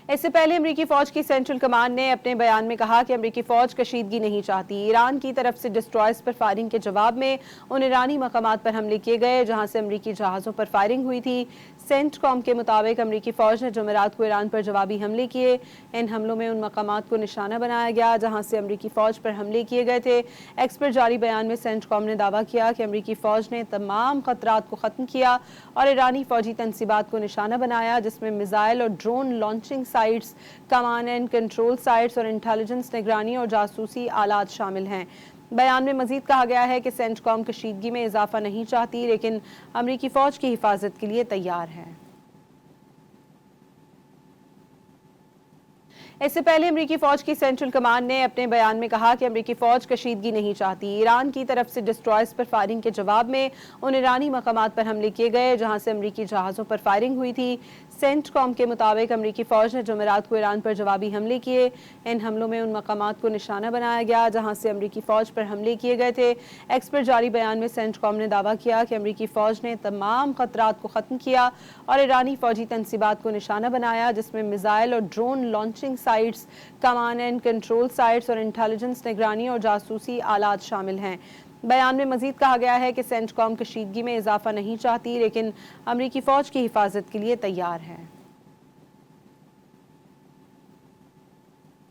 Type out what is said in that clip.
اس سے پہلے امریکی فوج کی سینٹرل کمانڈ نے اپنے بیان میں کہا کہ امریکی فوج کشیدگی نہیں چاہتی۔ ایران کی طرف سے ڈسٹرائرز پر فائرنگ کے جواب میں ان ایرانی مقامات پر حملے کیے گئے جہاں سے امریکی جہازوں پر فائرنگ ہوئی تھی۔ سینٹ کام کے مطابق امریکی فوج نے جمعرات کو ایران پر جوابی حملے کیے۔ ان حملوں میں ان مقامات کو نشانہ بنایا گیا جہاں سے امریکی فوج پر حملے کیے گئے تھے۔ ایکس پر جاری بیان میں سینٹ کام نے دعویٰ کیا کہ امریکی فوج نے تمام خطرات کو ختم کیا اور ایرانی فوجی تنصیبات کو نشانہ بنایا جس میں میزائل اور drone launching sites, command and control sites اور انٹیلیجنس نگرانی اور جاسوسی آلات شامل ہیں۔ بیان میں مزید کہا گیا ہے کہ سینٹ کام کشیدگی میں اضافہ نہیں چاہتی لیکن امریکی فوج کی حفاظت کے لیے تیار ہے۔ اس سے پہلے امریکی فوج کی سینٹرل کمانڈ نے اپنے بیان میں کہا کہ امریکی فوج کشیدگی نہیں چاہتی۔ ایران کی طرف سے ڈسٹرائرز پر فائرنگ کے جواب میں ان ایرانی مقامات پر حملے کیے گئے جہاں سے امریکی جہازوں پر فائرنگ ہوئی تھی۔ سینٹ کام کے مطابق امریکی فوج نے جمعرات کو ایران پر جوابی حملے کیے۔ ان حملوں میں ان مقامات کو نشانہ بنایا گیا جہاں سے امریکی فوج پر حملے کیے گئے تھے۔ ایکس پر جاری بیان میں سینٹ کام نے دعویٰ کیا کہ امریکی فوج نے تمام خطرات کو ختم کیا اور ایرانی فوجی تنصیبات کو نشانہ بنایا جس میں میزائل اور drone launching sites, command and control sites اور انٹیلیجنس نگرانی اور جاسوسی آلات شامل ہیں۔ بیان میں مزید کہا گیا ہے کہ سینٹ کام کشیدگی میں اضافہ نہیں چاہتی لیکن امریکی فوج کی حفاظت کے لیے تیار ہے۔